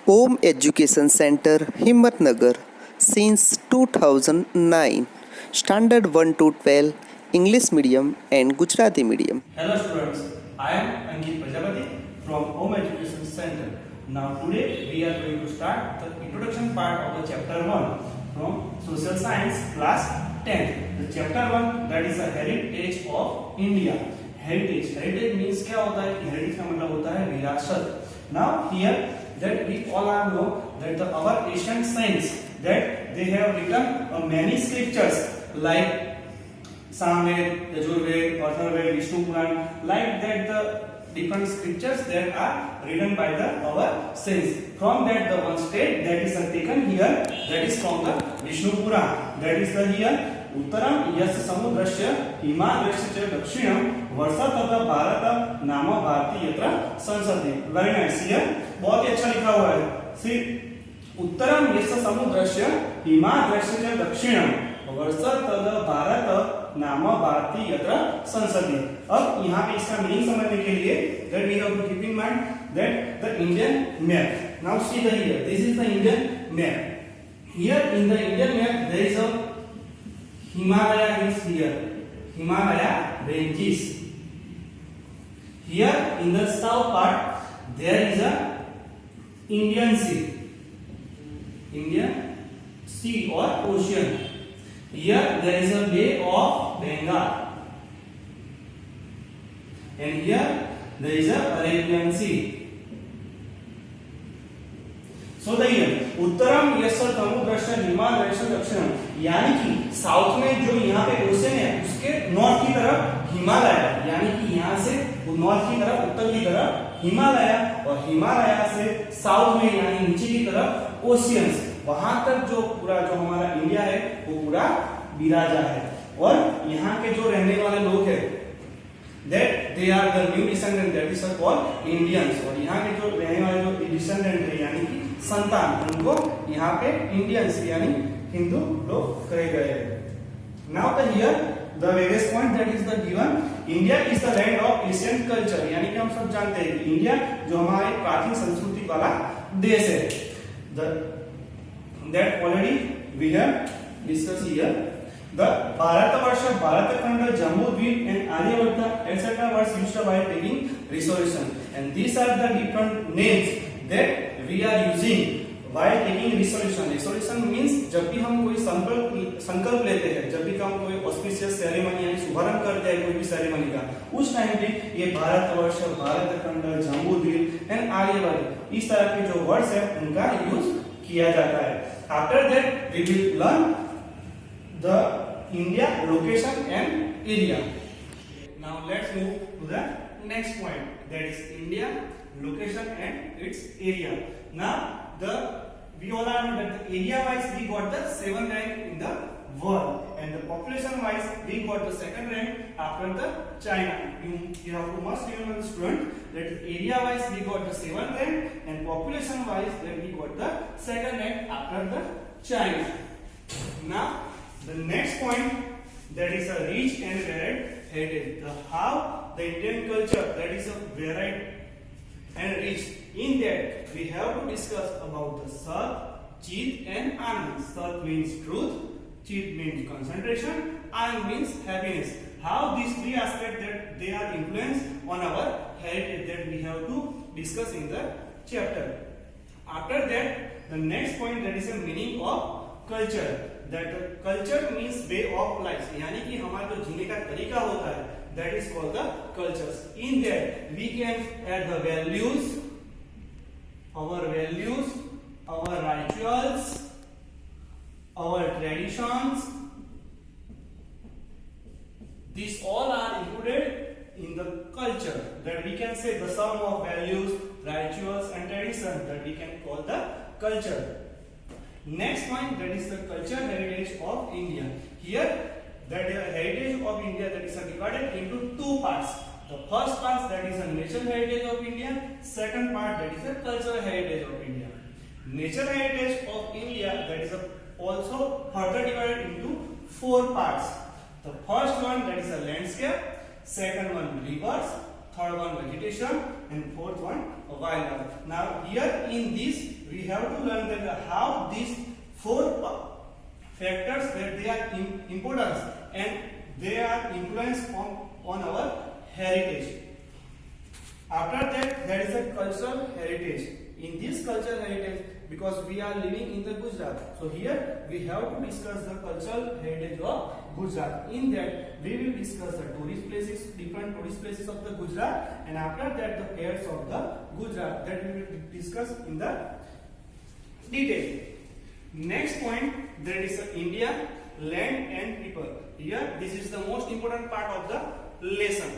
Om Education Center, Himmatnagar, since 2009, Standard 1 to 12, English medium and Gujarati medium. Hello students, I am Ankit Prajapati from Home Education Center. Now today we are going to start the introduction part of the chapter 1 from Social Science class 10. The chapter 1, that is the heritage of India. Heritage means क्या होता है? Heritage का मतलब होता है विरासत. Now here that we all are know that our ancient saints that they have written many scriptures like Samved, Yajurved, Atharvaved, Vishnu Puran, like that the different scriptures that are written by our saints. From that the one state that is taken here, that is from the Vishnu Puran. That is the here उत्तरम यस्य समुद्रस्य हिमाद्रस्य च दक्षिणम वर्षा तथा भारत नाम भारती यत्र संसदे. Very nice. Here बहुत ही अच्छा लिखा हुआ है. सी उत्तरम यस्य समुद्रस्य हिमाद्रस्य च दक्षिणम वर्षा तथा भारत नाम भारती यत्र संसदे. अब यहाँ पे इसका मीनिंग समझने के लिए that we have to keep in mind that the Indian map. Now see the here. This is the Indian map. Here in the Indian map there is a Himalaya is here. Himalaya ranges. Here in the south part there is a Indian Sea. Indian Sea or ocean. Here there is a Bay of Bengal. And here there is a Arabian Sea. So the here उत्तरम यस्य समुद्रस्य हिमालयस्य दक्षिणम, यानी कि south में जो यहाँ पे ocean है उसके नॉर्थ की तरफ हिमालय, यानी कि यहाँ से नॉर्थ की तरफ उत्तर की तरफ हिमालय और हिमालय से साउथ में यानी नीचे की तरफ ओशियंस, वहां तक जो पूरा जो हमारा इंडिया है वो पूरा विराजा है. और यहाँ के जो रहने वाले लोग हैं that they are the new descendant, that is called Indians. और यहाँ के जो रहने वाले जो descendant है यानी कि संतान, उनको यहाँ पे इंडियंस यानी हिंदू लोग कहे गए हैं. Now the here the various point that is the given. India is the land of ancient culture, यानी कि हम सब जानते हैं कि इंडिया जो हमारे प्राचीन संस्कृति वाला देश है. The that already we have discussed here. The Bharatvarsh, Bharatkhand, Jambudvip and Aryabhatta etc. was used by taking resolution, and these are the different names that we are using while taking resolution. Resolution means जब भी हम कोई संकल्प लेते हैं, जब भी हम कोई ऑस्पिशियस सेरेमनी यानी शुभारंभ करते हैं कोई भी सेरेमनी का, उस टाइम पे ये भारतवर्ष, भारतखंड, जम्बूद्वीप एंड आर्यवर्त इस तरह के जो वर्ड्स है उनका यूज किया जाता है. After that we will learn the India location and area. Now let's move to the next point, that is India location and its area. Now we all know that the area wise we got the 7th rank in the world, and the population wise we got the 2nd rank after the China. You have to must remember the student that area wise we got the 7th rank and population wise that we got the 2nd rank after the China. Now the next point, that is a rich and varied heritage. The how the Indian culture that is a varied and rich. In that we have to discuss about the Sat, Chit and Anand. Sat means truth, Chit means concentration, Anand means happiness. How these three aspects that they are influenced on our heritage that we have to discuss in the chapter. After that, the next point, that is a meaning of culture. That culture means way of life, यानी कि हमारा जो जीने का तरीका होता है that is called the cultures. In that we can add the values, our rituals, our traditions. These all are included in the culture, that we can say the sum of values, rituals and traditions that we can call the culture. Next point, that is the culture heritage of India. Here that heritage of India that is divided into two parts. The first part that is a natural heritage of India, second part that is a cultural heritage of India. Natural heritage of India that is also further divided into four parts. The first one that is a landscape, second one rivers, third one vegetation and fourth one wildlife. Now here in this we have to learn that how these four factors that they are importance and they are influence on our heritage. After that, there is a cultural heritage. In this cultural heritage, because we are living in the Gujarat, so here we have to discuss the cultural heritage of Gujarat. In that, we will discuss the tourist places, different tourist places of the Gujarat, and after that, the pairs of the Gujarat that we will discuss in the detail. Next point, there is India, land and people. Here, this is the most important part of the lesson.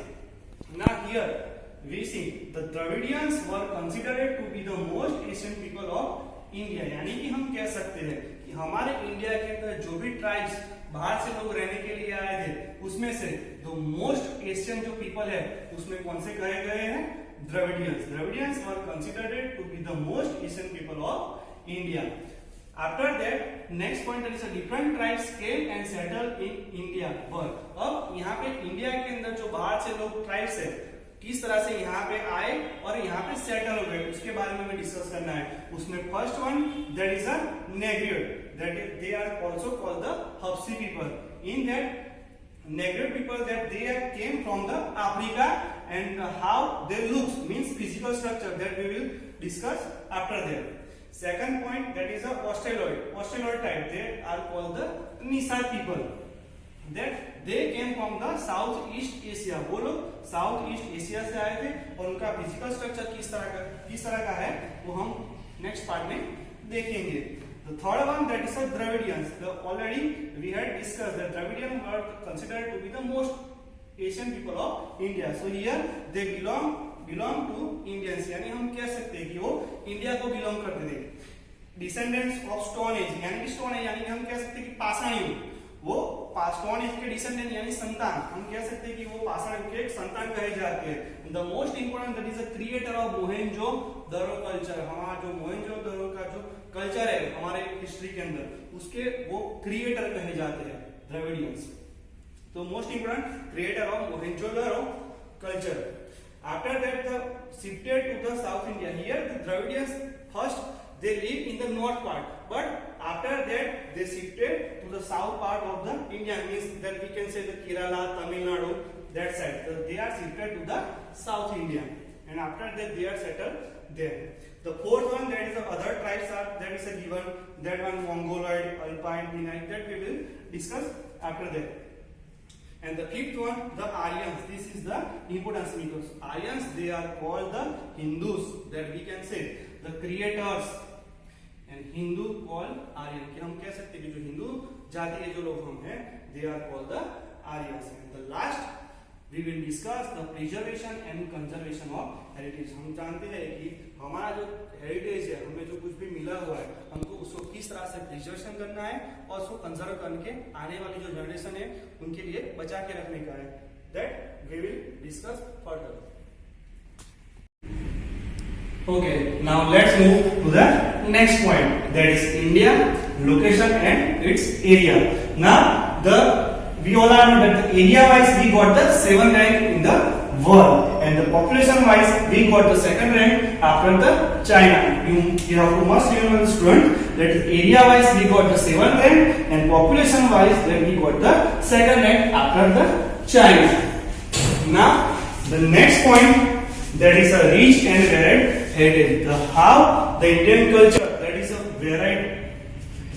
Now here we see the Dravidians were considered to be the most ancient people of India. यानी कि हम कह सकते हैं कि हमारे India के अंदर जो भी ट्राइब्स बाहर से लोग रहने के लिए आए थे, उसमें से जो मोस्ट एशियन जो पीपल है उसमें कौन से कहे गए हैं? Dravidians. Dravidians were considered to be the most ancient people of India. After that, next point there is a different tribes came and settled in India. अब यहाँ पे इंडिया के अंदर जो बाहर से लोग ट्राइब्स है किस तरह से यहाँ पे आए और यहाँ पे सेटल हो गए, उसके बारे में हमें डिस्कस करना है. उसमें first one that is a negroid, that they are also called the Habshi people. In that negroid people that they came from the Africa and how they looks means physical structure that we will discuss after that. Second point that is a Australoid type. They are called the Nisar people. That they came from the Southeast Asia. वो लोग Southeast Asia से आए थे और उनका physical structure किस तरह का है वो हम नेक्स्ट पार्ट में देखेंगे. The third one that is a Dravidians. Already we had discussed that Dravidians were considered to be the most Asian people of India. So here they belong to Indians. यानी हम कह सकते हैं कि वो India को बिलोंग करते थे. Descendants of Stone Age. यानी कि Stone Age यानी कि हम कह सकते हैं कि पाषाण युग. वो स्टोन एज के डिसेंडेंट यानी संतान, हम कह सकते हैं कि वो पाषाण युग के संतान कहे जाते हैं. The most important that is the creator of Mohenjodaro culture. हमारा जो मोहेंजोदड़ो का जो कल्चर है हमारे हिस्ट्री के अंदर उसके वो क्रिएटर कहे जाते हैं द्रविडियंस. तो most important creator of Mohenjodaro culture. After that, the shifted to the South India. Here, the Dravidians first they live in the north part, but after that they shifted to the south part of the India. Means that we can say the Kerala, Tamil Nadu, that side. So they are shifted to the South India, and after that they are settled there. The fourth one that is the other tribes are that is a given. That one Mongoloid, Alpine, Mennonite that we will discuss after that. And the fifth one, the Aryans. This is the importance because Aryans they are called the Hindus. That we can say the creators. And Hindu called Aryan. कि हम कह सकते हैं कि जो हिंदू जाति के जो लोग हम हैं, they are called the Aryans. And the last we will discuss the preservation and conservation of heritage. हम जानते हैं कि हमारा जो हेरिटेज है, हमें जो कुछ भी मिला हुआ है, हमको उसको किस तरह से प्रिजर्वेशन करना है और उसको कंजर्व करके आने वाली जो जनरेशन है उनके लिए बचा के रखने का है. That we will discuss further. Okay, now let's move to the next point. That is India, location and its area. Now we all know that the area wise we got the 7th rank in the world, and the population wise we got the 2nd rank after the China. You have to must remember, student, that area wise we got the 7th rank, and population wise then we got the 2nd rank after the China. Now the next point that is a rich and varied heritage. How the Indian culture that is a varied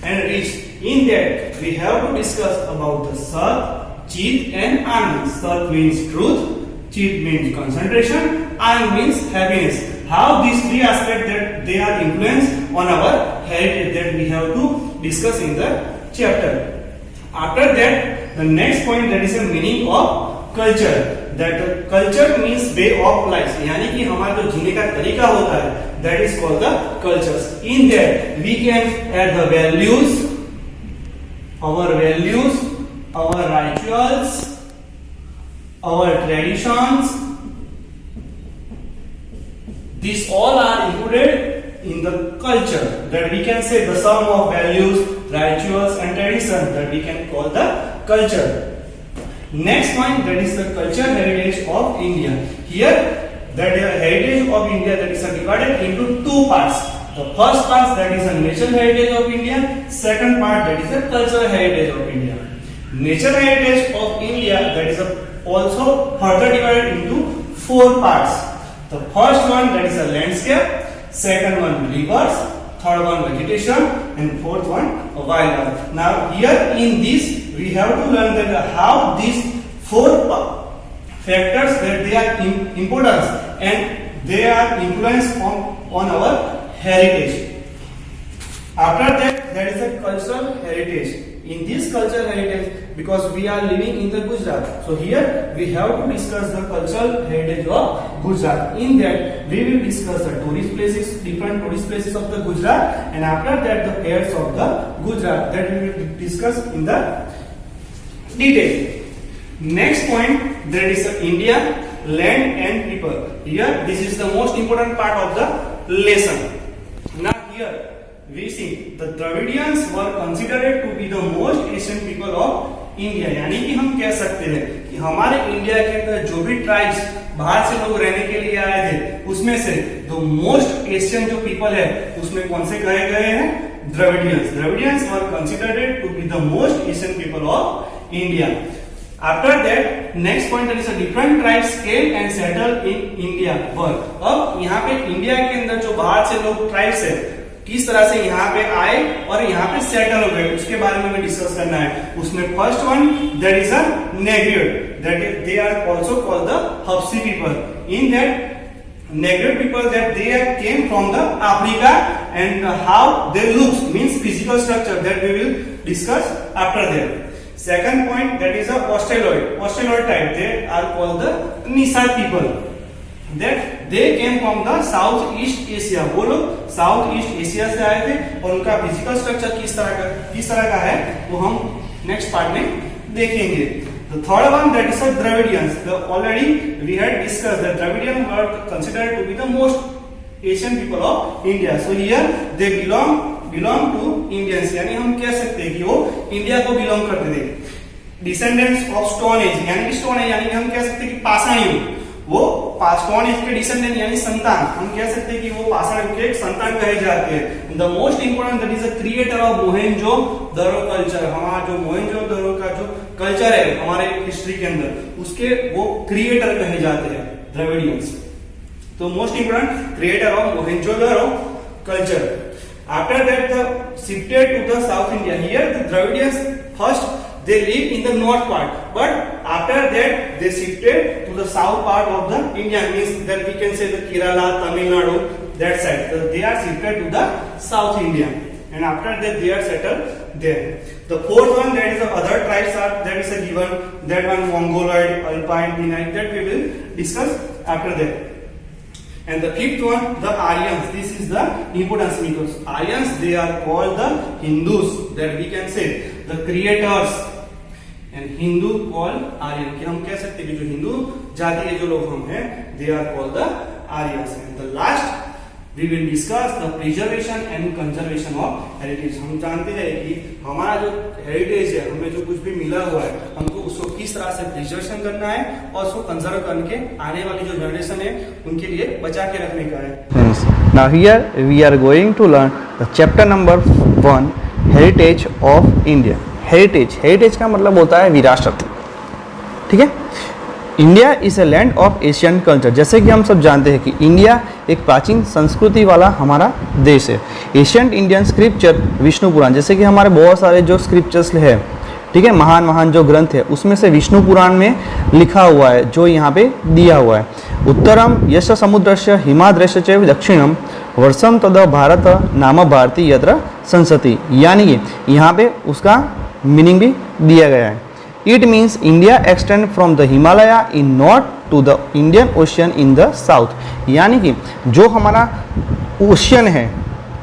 and rich. In that we have to discuss about the Sat, Chit and Anand. Sat means truth, Chit means concentration, Anand means happiness. How these three aspects that they are influenced on our heritage that we have to discuss in the chapter. After that, the next point that is the meaning of culture. That culture means way of life. यानी कि हमारा जो जीने का तरीका होता है that is called the cultures. In that we can add the values, our rituals, our traditions. These all are included in the culture. That we can say the sum of values, rituals and traditions that we can call the culture. Next point that is the culture heritage of India. Here that the heritage of India that is divided into two parts. The first part, that is the natural heritage of India. Second part, that is the cultural heritage of India. Natural heritage of India, that is also further divided into 4 parts. The first one, that is the landscape. Second one, rivers. Third one, vegetation, and fourth one, wildlife. Now here in this we have to learn that how these 4 factors that they are important and they are influence on our heritage. After that, there is a cultural heritage. In this cultural heritage, because we are living in the Gujarat, so here we have to discuss the cultural heritage of Gujarat. In that, we will discuss the tourist places, different tourist places of the Gujarat, and after that, the fairs of the Gujarat that we will discuss in the detail. Next point, there is India, land and people. Here, this is the most important part of the lesson. Now here we see the Dravidians were considered to be the most ancient people of India. यानी कि हम कह सकते हैं कि हमारे India के अंदर जो भी ट्राइब्स बाहर से लोग रहने के लिए आए थे, उसमें से द मोस्ट एशियन जो पीपल है उसमें कौन से कहे गए हैं? Dravidians. Dravidians were considered to be the most ancient people of India. After that, next point, there is a different tribes came and settled in India. अब यहाँ पे इंडिया के अंदर जो बाहर से लोग ट्राइब्स है किस तरह से यहाँ पे आए और यहाँ पे सेटल हो गए, उसके बारे में हमें डिस्कस करना है. उसमें first one, that is a negroid, that is they are also called the Habshi people. In that negroid people that they came from the Africa and how they looks means physical structure that we will discuss after that. Second point, that is a Australoid type. They are called the Nisad people. That they came from the Southeast Asia. वो लोग Southeast Asia से आए थे और उनका physical structure किस तरह का है वो हम नेक्स्ट पार्ट में देखेंगे. The third one, that is a Dravidians. Already we had discussed that Dravidians were considered to be the most Asian people of India. So here they belong to Indians, यानी हम कह सकते हैं कि वो India को बिलोंग करते थे. डिसेंडेंट्स ऑफ स्टोन एज, यानी कि स्टोन एज यानी कि हम कह सकते हैं कि पाषाण युग, वो स्टोन एज के डिसेंडेंट यानी संतान, हम कह सकते हैं कि वो पाषाण युग के संतान कहे जाते हैं. The most important, that is the creator of Mohenjodaro culture. हमारा जो मोहेंजोदड़ो का जो कल्चर है हमारे हिस्ट्री के अंदर, उसके वो क्रिएटर कहे जाते हैं द्रविडियंस. तो most important creator of Mohenjodaro culture. After that, the shifted to the South India. Here, the Dravidians first they live in the north part, but after that they shifted to the south part of the India. Means that we can say the Kerala, Tamil Nadu, that side. So they are shifted to the South India, and after that they are settled there. The fourth one, that is the other tribes are that is a given. That one Mongoloid, Alpine, Mennonite, that we will discuss after that. And the fifth one, the Aryans. This is the importance because Aryans they are called the Hindus. That we can say the creators and Hindu called Aryan. कि हम कह सकते हैं कि जो हिंदू जाति के जो लोग हम हैं, they are called the Aryans. And the last, we will discuss the preservation and conservation of heritage. हम जानते हैं कि हमारा जो हेरिटेज है, हमें जो कुछ भी मिला हुआ है, हमको उसको किस तरह से प्रिजर्वेशन करना है और उसको कंजर्व करके आने वाली जो जनरेशन है उनके लिए बचा के रखने का है. Now here we are going to learn the chapter number 1, heritage of India. Heritage का मतलब होता है विरासत. ठीक है. India is a land of Asian culture. जैसे कि हम सब जानते हैं कि इंडिया एक प्राचीन संस्कृति वाला हमारा देश है. एशियंट इंडियन स्क्रिप्चर विष्णु पुराण, जैसे कि हमारे बहुत सारे जो स्क्रिप्चर्स है, ठीक है, महान जो ग्रंथ है, उसमें से विष्णु पुराण में लिखा हुआ है जो यहाँ पे दिया हुआ है. उत्तरम यश समुद्रस्य हिमाद्रस्य च दक्षिणम वर्षम तद भारत नाम भारती यत्र संसति. यानी कि यहाँ पे उसका मीनिंग भी दिया गया है. It means India extend from the Himalaya in north to the Indian Ocean in the south. यानी कि जो हमारा ओशियन है,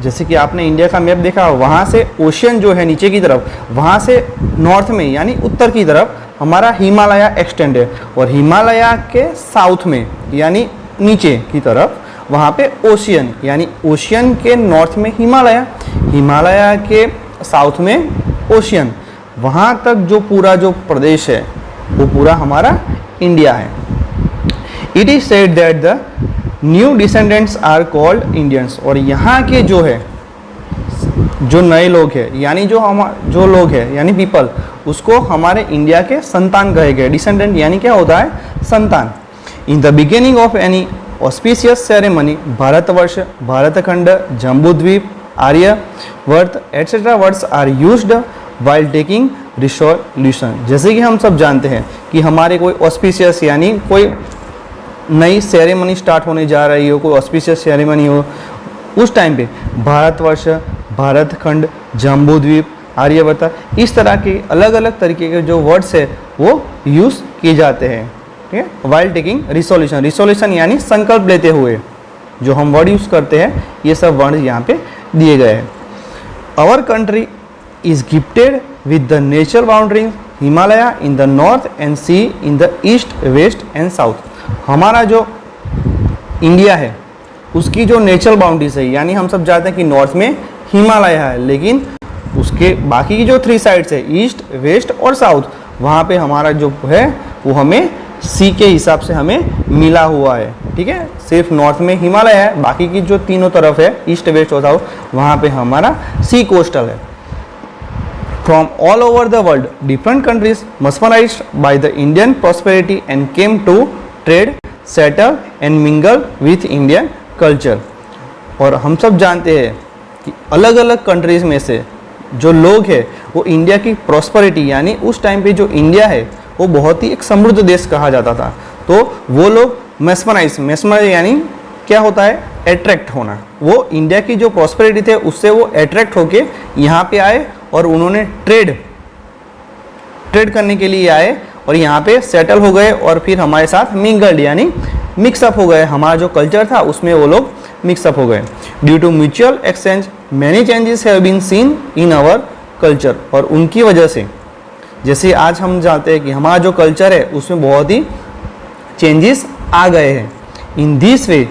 जैसे कि आपने इंडिया का मैप देखा, वहाँ से ओशियन जो है नीचे की तरफ, वहाँ से नॉर्थ में यानी उत्तर की तरफ हमारा हिमालय एक्सटेंड है, और हिमालय के साउथ में यानी नीचे की तरफ वहाँ पे ओशियन, यानी ओशियन के नॉर्थ में हिमालय, हिमालय के साउथ में ओशियन, वहाँ तक जो पूरा जो प्रदेश है वो पूरा हमारा इंडिया है. It is said that the new descendants are called Indians, और यहाँ के जो है जो नए लोग हैं यानी जो लोग हैं यानी पीपल, उसको हमारे इंडिया के संतान कहे गए। डिसेंडेंट यानी क्या होता है? संतान। In the beginning of any auspicious ceremony, Bharatvarsh, Bharatkhand, Jambudweep, Aryavart etcetera words are used while taking resolution. जैसे कि हम सब जानते हैं कि हमारे कोई ऑस्पिशियस यानी कोई नई सेरेमनी स्टार्ट होने जा रही हो, कोई ऑस्पिशियस सेरेमनी हो, उस टाइम पे भारतवर्ष, भारतखंड, जम्बूद्वीप, आर्यवर्त, इस तरह के अलग अलग तरीके के जो वर्ड्स है वो यूज़ किए जाते हैं। ठीक है, वाइल टेकिंग रिसोल्यूशन, रिसोल्यूशन यानी संकल्प लेते हुए जो हम वर्ड यूज़ करते हैं, ये सब वर्ड यहाँ पे दिए गए हैं। Our country is gifted with the natural boundaries Himalaya in the north and sea in the east, west and south. हमारा जो इंडिया है उसकी जो नेचुरल बाउंड्रीज है, यानी हम सब जानते हैं कि नॉर्थ में हिमालय है, लेकिन उसके बाकी की जो 3 साइड्स है, ईस्ट, वेस्ट और साउथ, वहाँ पे हमारा जो है वो हमें सी के हिसाब से हमें मिला हुआ है। ठीक है, सिर्फ नॉर्थ में हिमालय है, बाकी की जो तीनों तरफ है, ईस्ट, वेस्ट और साउथ, वहाँ पे हमारा सी कोस्टल है। From all over the world different countries mesmerized by the Indian prosperity and came to trade, settle and mingle with Indian culture। और हम सब जानते हैं कि अलग अलग कंट्रीज में से जो लोग हैं वो इंडिया की प्रॉस्पेरिटी, यानी उस टाइम पे जो इंडिया है वो बहुत ही एक समृद्ध देश कहा जाता था, तो वो लोग mesmerize यानी क्या होता है? अट्रैक्ट होना। वो इंडिया की जो प्रॉस्पेरिटी थे उससे वो अट्रैक्ट होके यहाँ पे आए और उन्होंने ट्रेड करने के लिए आए और यहाँ पे सेटल हो गए और फिर हमारे साथ मिंगल्ड यानी मिक्सअप हो गए। हमारा जो कल्चर था उसमें वो लोग मिक्सअप हो गए। Due to mutual exchange many changes have been seen in our culture, और उनकी वजह से जैसे आज हम जानते हैं कि हमारा जो कल्चर है उसमें बहुत ही चेंजेस आ गए हैं। In this way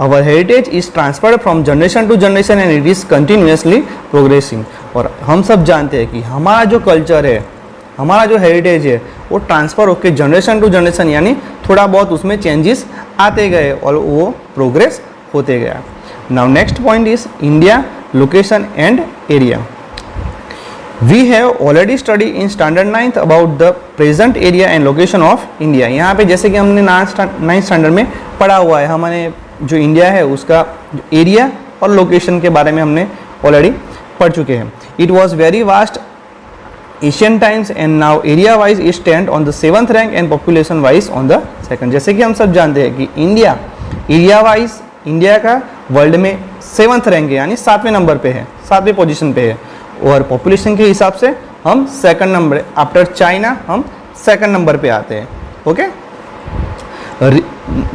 our heritage is transferred from generation to generation and it is continuously progressing. और हम सब जानते हैं कि हमारा जो कल्चर है, हमारा जो हेरिटेज है, वो ट्रांसफ़र होकर जनरेशन टू जनरेशन यानी थोड़ा बहुत उसमें चेंजेस आते गए और वो प्रोग्रेस होते गया। Now next point is India location and area. We have already study in standard 9th about the present area and location of India. यहाँ पे जैसे कि हमने 9th स्टैंडर्ड में पढ़ा हुआ है, हमारे जो इंडिया है उसका एरिया और लोकेशन के बारे में हमने ऑलरेडी पढ़ चुके हैं। It was very vast Asian times and now area wise is stand on the 7th rank and population wise on the 2nd। जैसे कि हम सब जानते हैं कि इंडिया एरिया वाइज इंडिया का वर्ल्ड में 7th रैंक है, यानी 7वें नंबर पे है, 7वें पोजीशन पे है, और पॉपुलेशन के हिसाब से हम 2nd नंबर, आफ्टर चाइना हम 2nd नंबर पे आते हैं। Okay,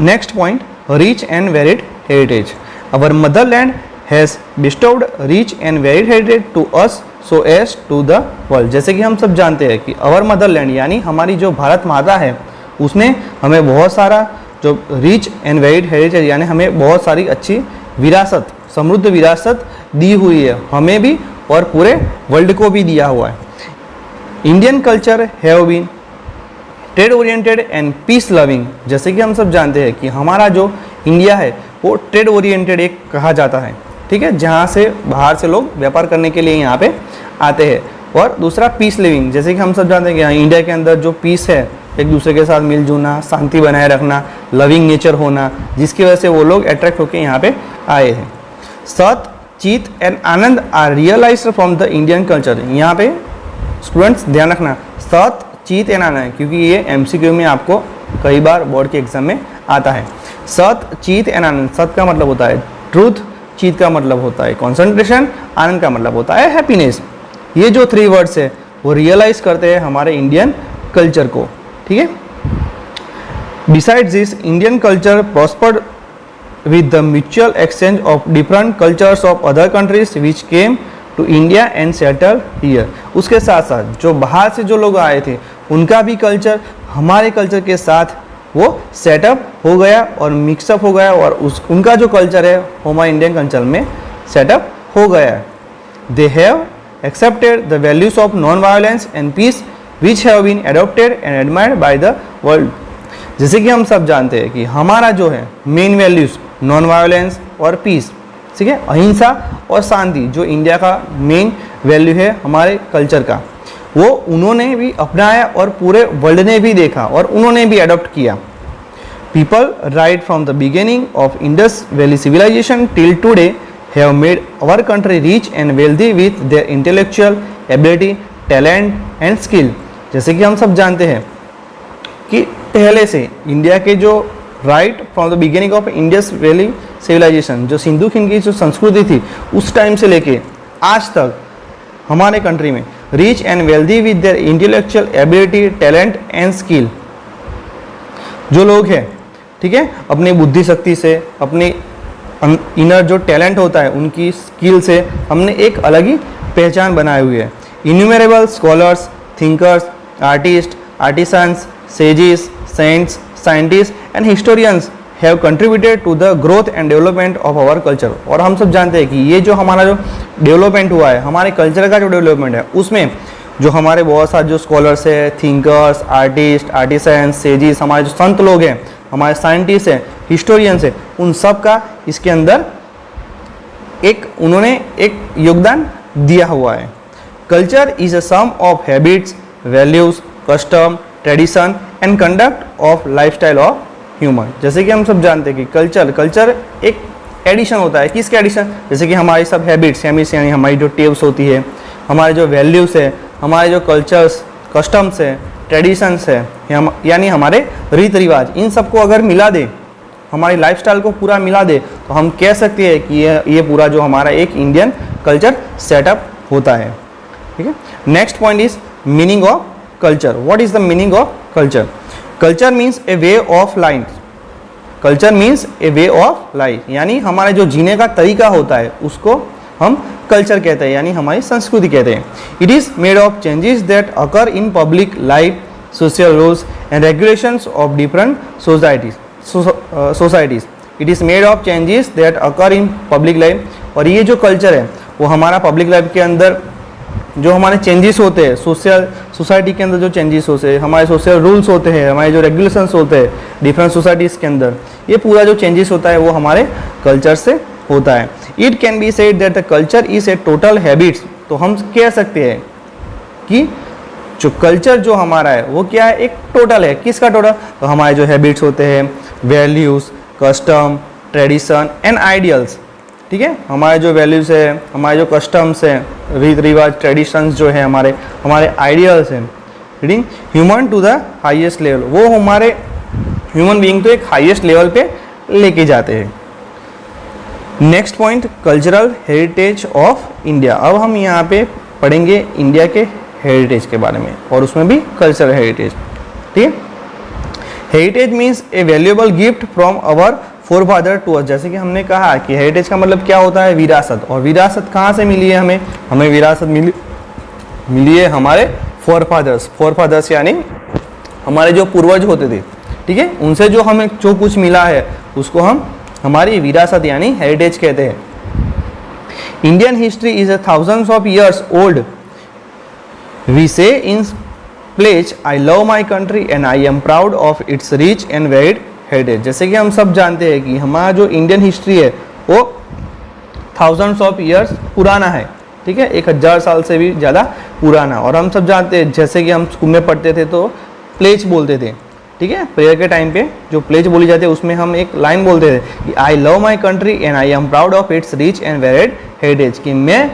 next point, rich and varied heritage. Our Motherland has bestowed rich and varied heritage to us so as to the world। जैसे कि हम सब जानते हैं कि अवर मदरलैंड यानी हमारी जो भारत माता है उसने हमें बहुत सारा जो रिच एंड वेरिड हेरिटेज यानी हमें बहुत सारी अच्छी विरासत, समृद्ध विरासत दी हुई है, हमें भी और पूरे वर्ल्ड को भी दिया हुआ है। Indian culture have been trade oriented and peace loving. जैसे कि हम सब जानते हैं कि हमारा जो इंडिया है वो ट्रेड ओरिएंटेड एक कहा जाता है, ठीक है, जहाँ से बाहर से लोग व्यापार करने के लिए यहाँ पे आते हैं। और दूसरा पीस लिविंग, जैसे कि हम सब जानते हैं कि इंडिया के अंदर जो पीस है, एक दूसरे के साथ मिलजुलना, शांति बनाए रखना, लविंग नेचर होना, जिसकी वजह से वो लोग अट्रैक्ट होकर यहाँ पे आए हैं। Sat, chit and ananda are realised from the Indian culture. यहाँ पे स्टूडेंट्स ध्यान रखना, सत, चित एंड आनंद, क्योंकि ये MCQ में आपको कई बार बोर्ड के एग्जाम में आता है। सत, चित एंड आनंद। सत का मतलब होता है ट्रूथ, चित का मतलब होता है कंसंट्रेशन, आनंद का मतलब होता है हैप्पीनेस। ये जो 3 वर्ड्स है वो रियलाइज करते हैं हमारे इंडियन कल्चर को, ठीक है। Besides this Indian culture prospered with the mutual exchange of different cultures of other countries which came to India and settle here. उसके साथ साथ जो बाहर से जो लोग आए थे उनका भी कल्चर हमारे कल्चर के साथ वो सेटअप हो गया और मिक्सअप हो गया, और उनका जो कल्चर है हमारे इंडियन कल्चर में सेटअप हो गया है। They have accepted the values of non violence and peace which have been adopted and admired by the world. जैसे कि हम सब जानते हैं कि हमारा जो है मेन वैल्यूज नॉन वायलेंस और पीस, ठीक है, अहिंसा और शांति जो इंडिया का मेन वैल्यू है हमारे कल्चर का, वो उन्होंने भी अपनाया और पूरे वर्ल्ड ने भी देखा और उन्होंने भी अडॉप्ट किया। People right from the beginning of Indus valley civilisation till today have made our country rich and wealthy with their intellectual ability, talent and skill. जैसे कि हम सब जानते हैं कि पहले से इंडिया के जो right from the beginning of Indus valley civilisation, जो सिंधु खिंड की जो संस्कृति थी उस टाइम से लेके आज तक हमारे कंट्री में rich and wealthy with their intellectual ability, talent and skill, जो लोग हैं, ठीक है, अपनी बुद्धि शक्ति से, अपनी इनर जो टैलेंट होता है उनकी स्किल से हमने एक अलग ही पहचान बनाई हुई है। Innumerable scholars, thinkers, artist, artisans, sages, saints, scientist and historians have contributed to the growth and development of our culture. और हम सब जानते हैं कि ये जो हमारा जो डेवलपमेंट हुआ है, हमारे कल्चर का जो डेवलपमेंट है, उसमें जो हमारे बहुत सारे जो स्कॉलर्स है, थिंकर्स, आर्टिस्ट, आर्टिसंस, सेजिस, हमारे जो संत लोग हैं, हमारे साइंटिस्ट हैं, हिस्टोरियंस हैं, उन सब का इसके अंदर उन्होंने एक योगदान दिया हुआ है। Culture is a sum of habits, values, custom, tradition and conduct of lifestyle of human. जैसे कि हम सब जानते हैं कि कल्चर एक एडिशन होता है। किसका एडिशन? जैसे कि हमारी सब हैबिट्स यानी हमारी जो टेव्स होती है, हमारे जो वैल्यूज़ है, हमारे जो कल्चर्स, कस्टम्स है, ट्रेडिशंस है, यानी हमारे रीति रिवाज, इन सबको अगर मिला दे, हमारी लाइफस्टाइल को पूरा मिला दे, तो हम कह सकते हैं कि ये पूरा जो हमारा एक इंडियन कल्चर सेटअप होता है। ठीक है। Next point is meaning of culture. What is the meaning of culture? Culture means A way of life. Culture means A way of life, यानी हमारे जो जीने का तरीका होता है उसको हम कल्चर कहते हैं, यानी हमारी संस्कृति कहते हैं। It is made of changes that occur in public life, social rules and regulations of different societies. It is made of changes that occur in public life, और ये जो कल्चर है वो हमारा पब्लिक लाइफ के अंदर जो हमारे चेंजेस होते हैं, सोसाइटी के अंदर जो चेंजेस होते हैं, हमारे सोशल रूल्स होते हैं, हमारे जो रेगुलेशंस होते हैं डिफरेंट सोसाइटीज़ के अंदर, ये पूरा जो चेंजेस होता है वो हमारे कल्चर से होता है। It can be said that the culture is a total habits. तो हम कह सकते हैं कि जो कल्चर जो हमारा है वो क्या है, एक टोटल है। किसका टोटल? तो हमारे जो हैबिट्स होते हैं, values, custom, tradition and ideals. ठीक है, हमारे जो वैल्यूज़ है, हमारे जो कस्टम्स हैं, रीति रिवाज, ट्रेडिशंस जो है, हमारे आइडियल्स हैं, reading human to the highest level, वो हमारे ह्यूमन बीइंग तो एक हाईएस्ट लेवल पे लेके जाते हैं। Next point, cultural heritage of India. अब हम यहाँ पे पढ़ेंगे इंडिया के हेरिटेज के बारे में, और उसमें भी कल्चरल हेरिटेज। ठीक है, heritage means a valuable gift from our forefather to us. जैसे कि हमने कहा कि हेरिटेज का मतलब क्या होता है, विरासत। और विरासत कहाँ से मिली है हमें? हमें विरासत मिली है हमारे फोरफादर्स यानी हमारे जो पूर्वज होते थे। ठीक है, उनसे जो हमें जो कुछ मिला है उसको हम हमारी विरासत यानी हेरिटेज कहते हैं। Indian history is 1000s of years old. We say in pledge, I love my country and I am proud of its rich and varied heritage. जैसे कि हम सब जानते हैं कि हमारा जो इंडियन हिस्ट्री है वो 1000s of years पुराना है। ठीक है, 1000 साल से भी ज़्यादा पुराना। और हम सब जानते हैं, जैसे कि हम स्कूल में पढ़ते थे तो प्लेज बोलते थे। ठीक है, प्रेयर के टाइम पे जो प्लेज बोली जाती है उसमें हम एक लाइन बोलते थे कि I love my country and I am proud of its rich and varied heritage, कि मैं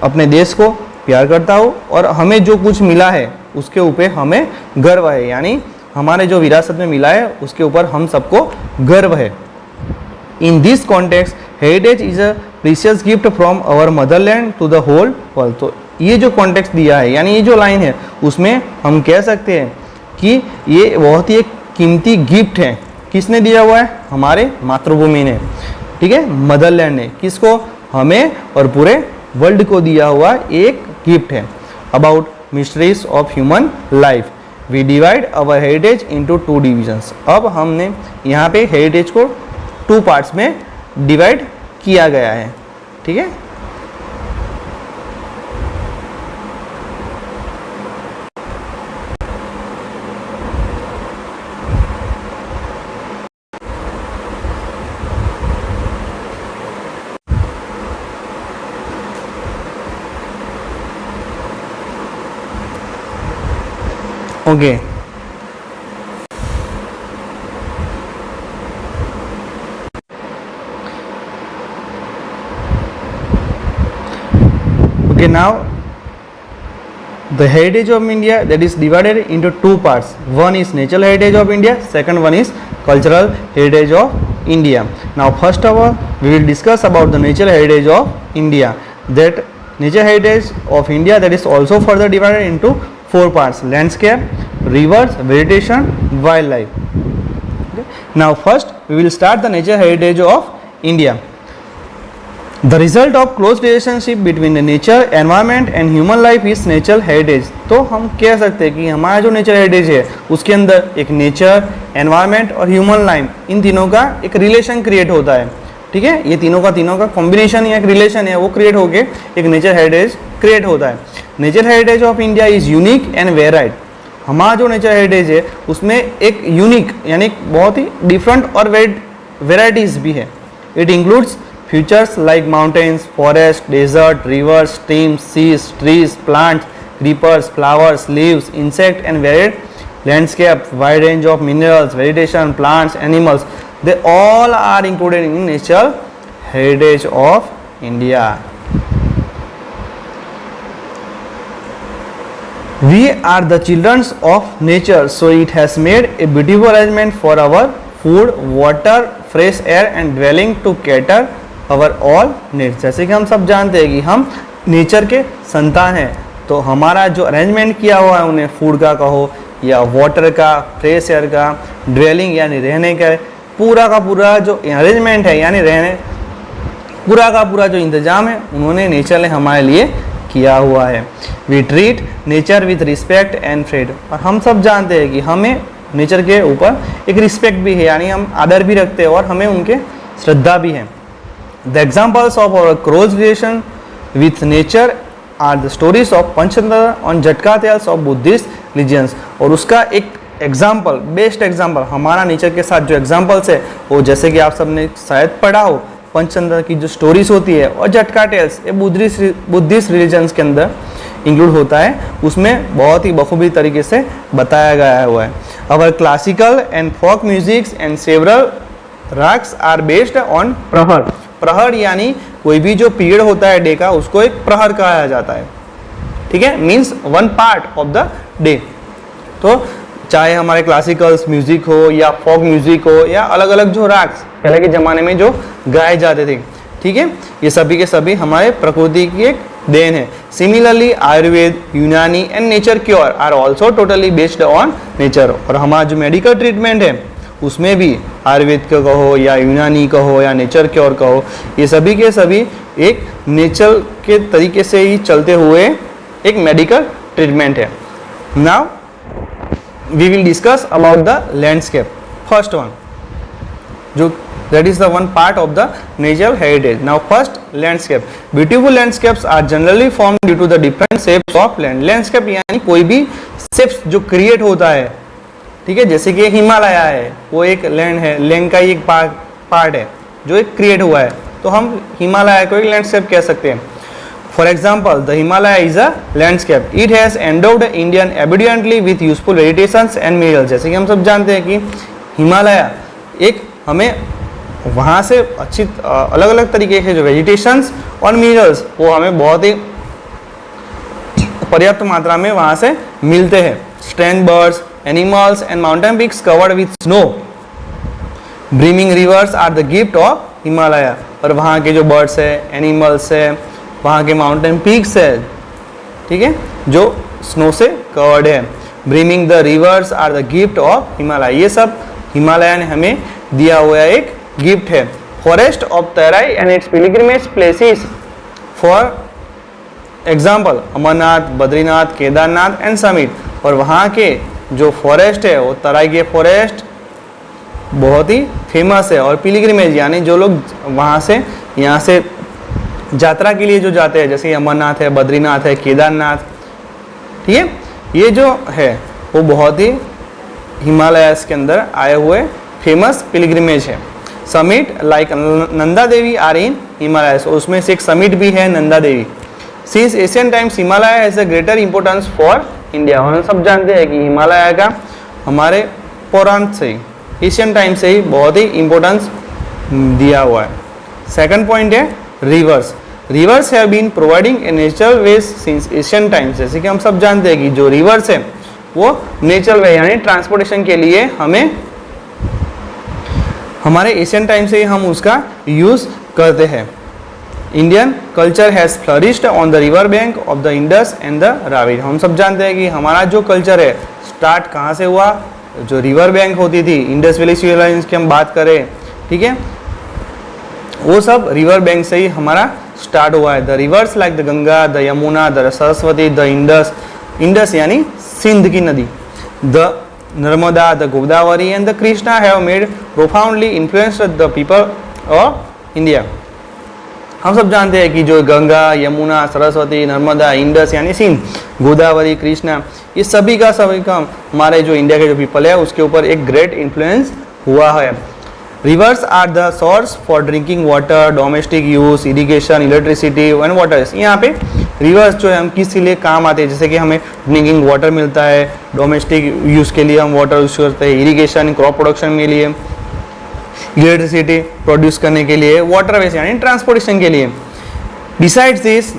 अपने देश को प्यार करता हूँ और हमें जो कुछ मिला है उसके ऊपर हमें गर्व है, यानी हमारे जो विरासत में मिला है उसके ऊपर हम सबको गर्व है। In this context heritage is a precious gift from our motherland to the whole world. तो ये जो कॉन्टेक्स्ट दिया है, यानी ये जो लाइन है, उसमें हम कह सकते हैं कि ये बहुत ही एक कीमती गिफ्ट है। किसने दिया हुआ है? हमारे मातृभूमि ने। ठीक है, मदरलैंड ने किसको? हमें और पूरे वर्ल्ड को दिया हुआ एक गिफ्ट है। About mysteries of human life we divide our heritage into 2 divisions. अब हमने यहाँ पे हेरिटेज को 2 पार्ट्स में डिवाइड किया गया है। ठीक है, okay okay, now the heritage of India, that is divided into two parts. One is natural heritage of India, second one is cultural heritage of India. Now first of all we will discuss about the natural heritage of India. That natural heritage of India, that is also further divided into four parts: landscape, rivers, vegetation, wildlife. Okay. Now first we will start the natural heritage of India. The result of close relationship between the nature, environment and human life is natural heritage. तो हम कह सकते हैं कि हमारा जो nature heritage है उसके अंदर एक नेचर, एनवायरनमेंट और ह्यूमन लाइफ, इन तीनों का एक रिलेशन क्रिएट होता है. ठीक है, ये तीनों का कॉम्बिनेशन या एक रिलेशन है, वो क्रिएट होके एक नेचर हेरिटेज क्रिएट होता है. Nature heritage of India is unique and varied. हमारा जो नेचर हेरिटेज है उसमें एक यूनिक यानी बहुत ही डिफरेंट और वेराइटीज भी है. It includes features like mountains, forests, desert, rivers, streams, seas, trees, plants, creepers, flowers, leaves, insect and varied landscape, wide range of minerals, vegetation, plants, animals. They all are included in natural heritage of India. We are the children of nature, so it has made a beautiful arrangement for our food, water, fresh air and dwelling to cater our all needs. जैसे कि हम सब जानते हैं कि हम nature के संतान हैं, तो हमारा जो अरेंजमेंट किया हुआ है उन्हें फूड का कहो या वाटर का, फ्रेश एयर का, ड्वेलिंग यानी रहने का पूरा जो अरेंजमेंट है यानी रहने पूरा जो इंतज़ाम है उन्होंने नेचर ने हमारे लिए किया हुआ है. We treat nature with respect and fret. और हम सब जानते हैं कि हमें नेचर के ऊपर एक रिस्पेक्ट भी है, यानी हम आदर भी रखते हैं और हमें उनके श्रद्धा भी है. The examples of our close relation with nature are the stories of Panchtantra on Jatka tales of Buddhist religions. और उसका एक एग्जाम्पल, बेस्ट एग्जाम्पल हमारा नेचर के साथ जो एग्जाम्पल्स है वो जैसे कि आप सबने शायद पढ़ा हो, पंचतंत्र की जो स्टोरीज होती है और जटका टेल्स ये बुद्धिस्ट रिलीजन्स के अंदर इंक्लूड होता है. उसमें बहुत ही बखूबी तरीके से बताया गया हुआ है. Our classical and folk musics and several ragas are based on prahar. प्रहर यानी कोई भी जो पीरियड होता है डे का उसको एक प्रहर कहा जाता है. ठीक है, means one part of the day. तो चाहे हमारे क्लासिकल्स म्यूजिक हो या फोक म्यूजिक हो या अलग अलग जो राग्स पहले के ज़माने में जो गाए जाते थे, ठीक है, ये सभी के सभी हमारे प्रकृति की एक देन है. Similarly Ayurveda, Unani and nature cure are also totally based on nature. और हमारा जो मेडिकल ट्रीटमेंट है उसमें भी आयुर्वेद का कहो या यूनानी कहो या नेचर क्योर कहो, ये सभी के सभी एक नेचर के तरीके से ही चलते हुए एक मेडिकल ट्रीटमेंट है. Now we will discuss about the landscape. First one जो that is the one part of the natural heritage. Now first landscape. Beautiful landscapes are generally formed due to the different shapes of land. Landscape यानी कोई भी shapes जो create होता है, ठीक है, जैसे कि हिमालय है वो एक लैंड है, लैंड का ही एक पार्ट है जो एक क्रिएट हुआ है, तो हम हिमालय को एक लैंडस्केप कह सकते हैं. For example the Himalaya is a landscape. It has endowed Indian evidently with useful vegetations and minerals. जैसे कि हम सब जानते हैं कि हिमालय एक हमें वहाँ से अच्छी अलग अलग तरीके के जो वेजिटेशंस और मिनरल्स वो हमें बहुत ही पर्याप्त मात्रा में वहाँ से मिलते हैं. Strength birds, animals and mountain peaks covered with snow. Brimming rivers are the gift of Himalaya. और वहाँ के जो बर्ड्स है, एनिमल्स है, वहाँ के माउंटेन पीक्स है, ठीक है, जो स्नो से कवर्ड है. Brimming the rivers are the gift of Himalaya. ये सब हिमालय ने हमें दिया हुआ एक गिफ्ट है. Forest of Terai and its pilgrimage places. For example, Amarnath, Badrinath, Kedarnath and summit. और वहाँ के जो फॉरेस्ट है वो तराई के फॉरेस्ट बहुत ही फेमस है. और पिलग्रिमेज यानी जो लोग वहाँ से यहाँ से यात्रा के लिए जो जाते हैं, जैसे अमरनाथ है, बद्रीनाथ है, केदारनाथ, ठीक है, ये जो है वो बहुत ही हिमालयस के अंदर आए हुए फेमस पिलग्रिमेज है. Summit like Nanda Devi are in Himalayas. उसमें से एक समिट भी है Nanda Devi. Since ancient times, Himalaya has a greater importance for India. और हम सब जानते हैं कि हिमालय का हमारे पौराण से ही, एशियन टाइम से ही बहुत ही इम्पोर्टेंस दिया हुआ है। सेकंड पॉइंट है rivers. Rivers have been providing a natural wedge since ancient times. जैसे कि हम सब जानते हैं कि जो रिवर्स है वो नेचुरल वे यानी ट्रांसपोर्टेशन के लिए हमें हमारे एशियन टाइम से ही हम उसका यूज़ करते हैं। Indian culture has flourished on the river bank of the Indus and the Ravi. हम सब जानते हैं कि हमारा जो कल्चर है स्टार्ट कहाँ से हुआ, जो रिवर बैंक होती थी, इंडस वैली सिविलाइजेशन की हम बात करें, ठीक है, वो सब रिवर बैंक से ही हमारा स्टार्ट हुआ है। The reverse like the Ganga, the Yamuna, the Saraswati, the Indus, Indus यानी सिंध की नदी, the Narmada, the Godavari and the Krishna have made profoundly influenced the people of India. हम सब जानते हैं कि जो गंगा, यमुना, सरस्वती, नर्मदा, इंडस यानी सिंध, गोदावरी, कृष्णा, ये सभी का हमारे जो इंडिया के जो पीपल है उसके ऊपर एक ग्रेट इन्फ्लुएंस हुआ है। Rivers are the source for drinking water, domestic use, irrigation, electricity and water. यहाँ पे रिवर्स जो है हम किस लिए काम आते हैं, जैसे कि हमें ड्रिंकिंग वाटर मिलता है, डोमेस्टिक यूज़ के लिए हम वाटर यूज करते हैं, इरिगेशन क्रॉप प्रोडक्शन के लिए, इलेक्ट्रिसिटी प्रोड्यूस करने के लिए, वाटर वेज यानी ट्रांसपोर्टेशन के लिए। Besides this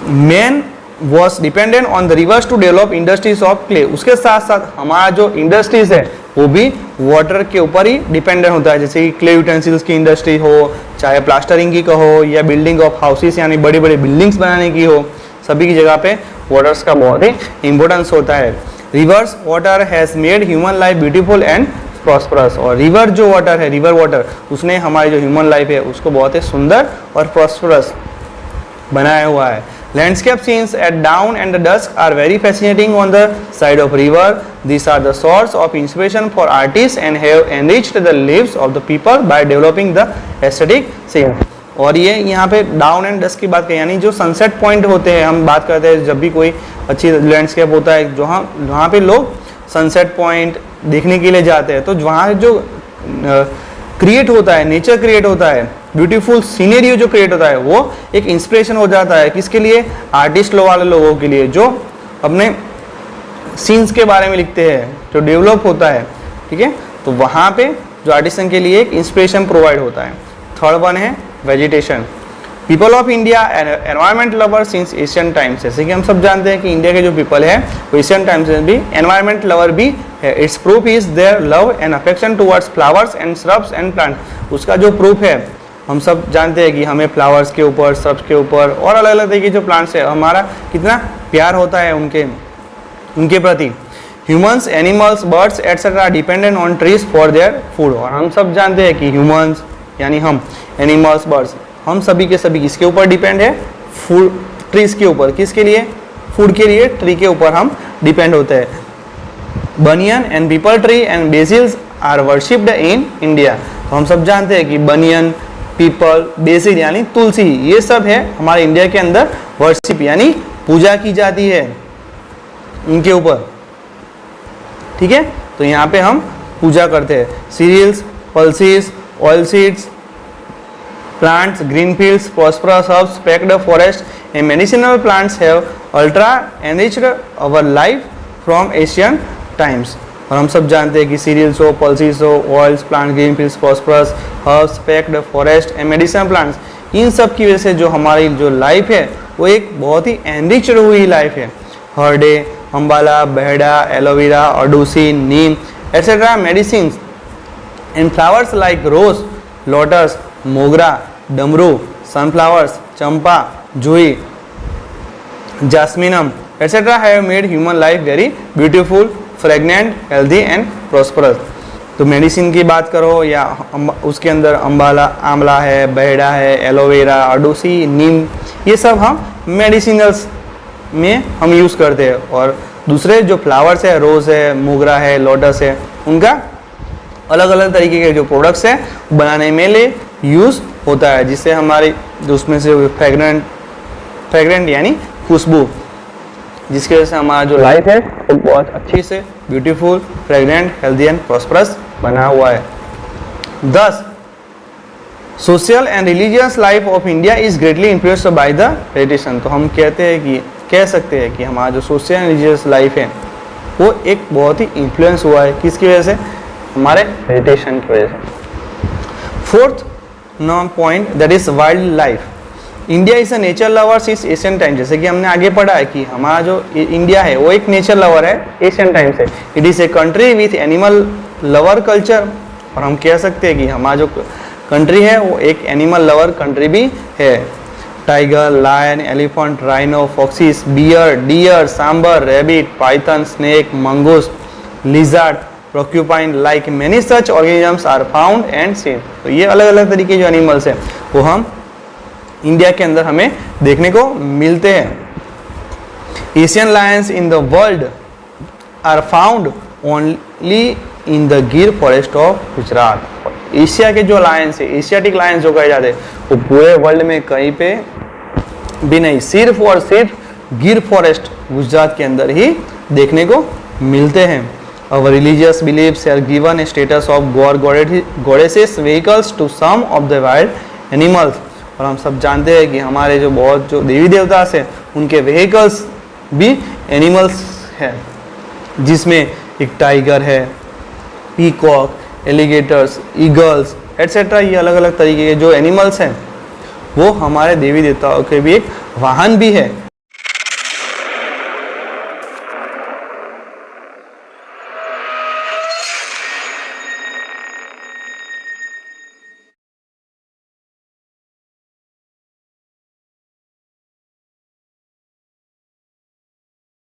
man was dependent on the rivers to develop industries of clay. उसके साथ साथ हमारा जो इंडस्ट्रीज है वो भी वाटर के ऊपर ही डिपेंडेंट होता है, जैसे कि क्ले यूटेंसिल्स की इंडस्ट्री हो, चाहे प्लास्टरिंग की कहो या बिल्डिंग ऑफ हाउसेस यानी बड़ी बड़ी बिल्डिंग्स बनाने की हो, सभी की जगह पे वाटर्स का बहुत ही इंपॉर्टेंस होता है। Reverse water has made human life beautiful and prosperous. और रिवर जो वाटर है, रिवर वाटर, उसने हमारी जो ह्यूमन लाइफ है उसको बहुत ही सुंदर और प्रॉस्परस बनाया हुआ है। Landscape scenes at dawn and the dusk are very fascinating on the side of river. These are the source of inspiration for artists and have enriched the lives of the people by developing the aesthetic scene. और ये यहाँ पे down and dusk की बात करें, यानी जो sunset point होते हैं, हम बात करते हैं जब भी कोई अच्छी लैंडस्केप होता है जहाँ पे लोग सनसेट पॉइंट देखने के लिए जाते हैं, तो वहाँ जो क्रिएट होता है, नेचर क्रिएट होता है, ब्यूटीफुल सीनरी जो क्रिएट होता है, वो एक इंस्पिरेशन हो जाता है किसके लिए, आर्टिस्ट वाले लोगों के लिए, जो अपने सीन्स के बारे में लिखते हैं, जो डेवलप होता है, ठीक है, तो वहाँ पे जो आर्टिस्ट के लिए एक इंस्पिरेशन प्रोवाइड होता है। थर्ड वन है vegetation. People of India environment lover since ancient times. जैसे कि हम सब जानते हैं कि इंडिया के जो पीपल है वो एशियन टाइम्स से भी एनवायरमेंट लवर भी है। It's proof is their love and affection towards flowers and shrubs and plant. उसका जो प्रूफ है, हम सब जानते हैं कि हमें फ्लावर्स के ऊपर, श्रब्स के ऊपर और अलग अलग तरीके जो प्लांट्स है, हमारा कितना प्यार होता है उनके प्रति। Humans, animals, birds etcetera dependent on trees for their food. और हम सब जानते हैं कि ह्यूमंस यानी हम, एनिमल्स, बर्ड्स, हम सभी के सभी किसके ऊपर डिपेंड है, फूड, ट्रीज के ऊपर। किसके लिए, फूड के लिए ट्री के ऊपर हम डिपेंड होते हैं। Banyan and peepal tree and basils are worshipped in India. तो हम सब जानते हैं कि बनियन, पीपल, बेसिल यानी तुलसी, ये सब है हमारे इंडिया के अंदर वर्शिप यानी पूजा की जाती है इनके ऊपर, ठीक है। तो यहाँ पे हम पूजा करते हैं। Cereals, pulses, oil seeds, plants, green fields, prosperous herbs, packed forests and medicinal plants have ultra enriched our life from ancient times. और हम सब जानते हैं कि सीरियल्स हो, पल्सेस हो, oils, plant, green fields, prosperous herbs, packed forest and medicinal plants, इन सब की वजह से जो हमारी जो लाइफ है वो एक बहुत ही एनरिच्ड हुई लाइफ है। Harde, ambala, baheda, aloe vera, adusi, neem etcetera medicine and flowers like rose, lotus, mogra, damru, sunflowers, champa, juhi, jasminum etcetera have made human life very beautiful, fragrant, healthy and prosperous. तो मेडिसिन की बात करो या उसके अंदर आंवला है, बहेड़ा है, एलोवेरा, अडूसी, नीम, ये सब हम मेडिसिनल्स में हम यूज़ करते हैं। और दूसरे जो फ्लावर्स है, रोज़ है, मोगरा है, लोटस है, उनका अलग अलग तरीके के जो प्रोडक्ट्स हैं बनाने में लिए यूज़ होता है, जिससे हमारी उसमें से फ्रेगरेंट यानी खुशबू, जिसकी वजह से हमारा जो लाइफ है वो बहुत अच्छी से beautiful, fragrant, healthy and prosperous बना हुआ है। 10. Social and religious life of India is greatly influenced by the tradition. तो हम कहते हैं कि कह सकते हैं कि हमारा जो सोशल एंड रिलीजियस लाइफ है वो एक बहुत ही इन्फ्लुएंस हुआ है किसकी वजह से, हमारे मेडिटेशन की वजह से। Fourth point that is wild life. India is a nature lover since Asian time. जैसे कि हमने आगे पढ़ा है कि हमारा जो इंडिया है वो एक नेचर लवर है एशियन टाइम से। It is a country with animal lover culture, और हम कह सकते हैं कि हमारा जो कंट्री है वो एक एनिमल लवर कंट्री भी है। Tiger, lion, elephant, rhino, foxes, bear, deer, sambar, rabbit, python, snake, mongoose, lizard, porcupine like many such organisms are found and seen. तो ये अलग अलग तरीके जो एनिमल्स हैं वो हम इंडिया के अंदर हमें देखने को मिलते हैं। Asian lions in the world are found only in the Gir forest of Gujarat. Asia के जो लायंस है, एशियाटिक लायंस जो कहे जाते हैं, वो पूरे वर्ल्ड में कहीं पे भी नहीं, सिर्फ और सिर्फ गिर फॉरेस्ट गुजरात के अंदर ही देखने को मिलते हैं। Our religious beliefs are given a status of god goddesses vehicles to some of the wild animals। और हम सब जानते हैं कि हमारे जो बहुत जो देवी देवता हैं उनके व्हीकल्स भी एनिमल्स हैं, जिसमें एक टाइगर है, पीकॉक, एलिगेटर्स, ईगल्स एट्सेट्रा। ये अलग अलग तरीके के जो एनिमल्स हैं वो हमारे देवी देवताओं के भी एक वाहन भी है।